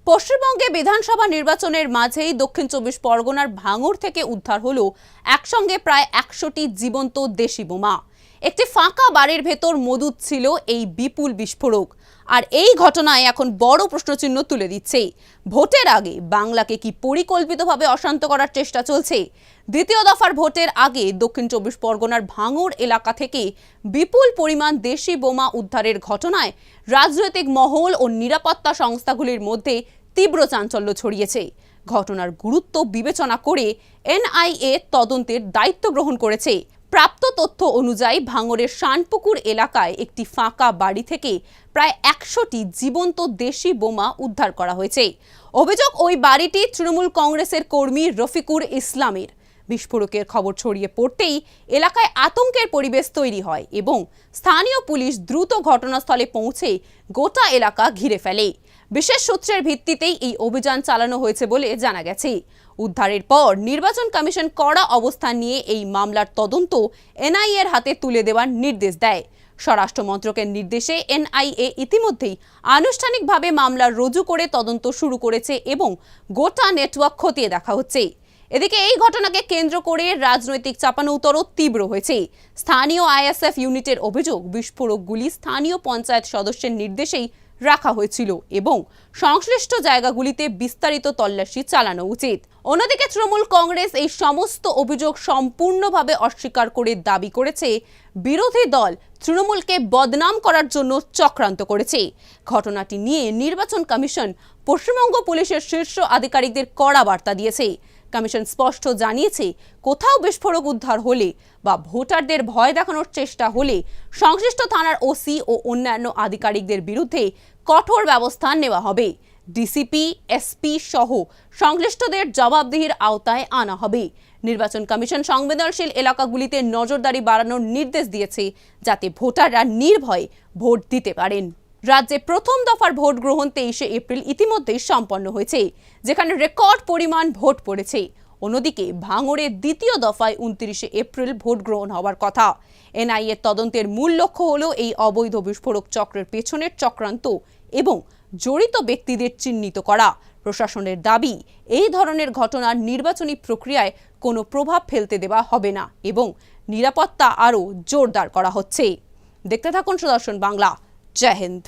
পশ্চিমবঙ্গে বিধানসভা নির্বাচনের মাঝেই দক্ষিণ চব্বিশ পরগনার ভাঙড় থেকে উদ্ধার হলো একসঙ্গে প্রায় ১০০টি জীবন্ত দেশি বোমা। একটি ফাঁকা বাড়ির ভেতর মজুদ ছিল এই বিপুল বিস্ফোরক। আর এই ঘটনায় এখন বড় প্রশ্নচিহ্ন তুলে দিচ্ছে, ভোটের আগে বাংলাকে কি পরিকল্পিতভাবে অশান্ত করার চেষ্টা চলছে? দ্বিতীয় দফার ভোটের আগে দক্ষিণ চব্বিশ পরগনার ভাঙড় এলাকা থেকে বিপুল পরিমাণ দেশি বোমা উদ্ধারের ঘটনায় রাজনৈতিক মহল ও নিরাপত্তা সংস্থাগুলির মধ্যে তীব্র চাঞ্চল্য ছড়িয়েছে। ঘটনার গুরুত্ব বিবেচনা করে এনআইএ তদন্তের দায়িত্ব গ্রহণ করেছে। প্রাপ্ত তথ্য অনুযায়ী ভাঙড়ের শানপুকুর এলাকায় একটি ফাঁকা বাড়ি থেকে প্রায় ১০০টি জীবন্ত দেশি বোমা উদ্ধার করা হয়েছে। অভিযোগ, ওই বাড়িটি তৃণমূল কংগ্রেসের কর্মী রফিকুর ইসলামের। বিস্ফোরকের খবর ছড়িয়ে পড়তেই এলাকায় আতঙ্কের পরিবেশ তৈরি হয় এবং স্থানীয় পুলিশ দ্রুত ঘটনাস্থলে পৌঁছে গোটা এলাকা ঘিরে ফেলে। বিশেষ সূত্রের ভিত্তিতেই এই অভিযান চালানো হয়েছে বলে জানা গেছে। উদ্ধারের পর নির্বাচন কমিশন কড়া অবস্থান নিয়ে এই মামলার তদন্ত এনআইএর হাতে তুলে দেওয়ার নির্দেশ দেয়। স্বরাষ্ট্র মন্ত্রকের নির্দেশে এনআইএ ইতিমধ্যেই আনুষ্ঠানিকভাবে মামলা রুজু করে তদন্ত শুরু করেছে এবং গোটা নেটওয়ার্ক খতিয়ে দেখা হচ্ছে। এদিকে এই ঘটনাকে কেন্দ্র করে রাজনৈতিক চাপানোউতরও তীব্র হয়েছে। স্থানীয় আইএসএফ ইউনিটের অভিযোগ, বিস্ফোরকগুলি স্থানীয় পঞ্চায়েত সদস্যের নির্দেশেই রাখা হয়েছিল এবং সংশ্লিষ্ট জায়গাগুলিতে বিস্তারিত তল্লাশি চালানো উচিত। অন্যদিকে তৃণমূল কংগ্রেস এই সমস্ত অভিযোগ সম্পূর্ণভাবে অস্বীকার করে দাবি করেছে বিরোধী দল তৃণমূলকে বদনাম করার জন্য চক্রান্ত করেছে। ঘটনাটি নিয়ে নির্বাচন কমিশন পশ্চিমবঙ্গ পুলিশের শীর্ষ আধিকারিকদের কড়া বার্তা দিয়েছে। কমিশন স্পষ্ট জানিয়েছে, কোথাও বিস্ফোরক উদ্ধার হলে বা ভোটারদের ভয় দেখানোর চেষ্টা হলে সংশ্লিষ্ট থানার ওসি ও অন্যান্য আধিকারিকদের বিরুদ্ধে কঠোর ব্যবস্থা নেওয়া হবে। ডিসিপি, এসপি সহ সংশ্লিষ্টদের জবাবদিহির আওতায় আনা হবে। নির্বাচন কমিশন সংবেদনশীল এলাকাগুলিতে নজরদারি বাড়ানোর নির্দেশ দিয়েছে, যাতে ভোটাররা নির্ভয়ে ভোট দিতে পারেন। রাজ্যে প্রথম দফার ভোট গ্রহণ 23শে এপ্রিল ইতিমধ্যেই সম্পন্ন হয়েছে, যেখানে রেকর্ড পরিমাণ ভোট পড়েছে। অন্যদিকে ভাঙড়ের দ্বিতীয় দফায় 29শে এপ্রিল ভোট গ্রহণ হওয়ার কথা। এনআইএ তদন্তের মূল লক্ষ্য হলো এই অবৈধ বিস্ফোরক চক্রের পেছনের চক্রান্ত এবং জড়িত ব্যক্তিদের চিহ্নিত করা। প্রশাসনের দাবি, এই ধরনের ঘটনার নির্বাচনী প্রক্রিয়ায় কোনো প্রভাব ফেলতে দেওয়া হবে না এবং নিরাপত্তা আরও জোরদার করা হচ্ছে। দেখতে থাকুন সুদর্শন বাংলা। জয় হিন্দ।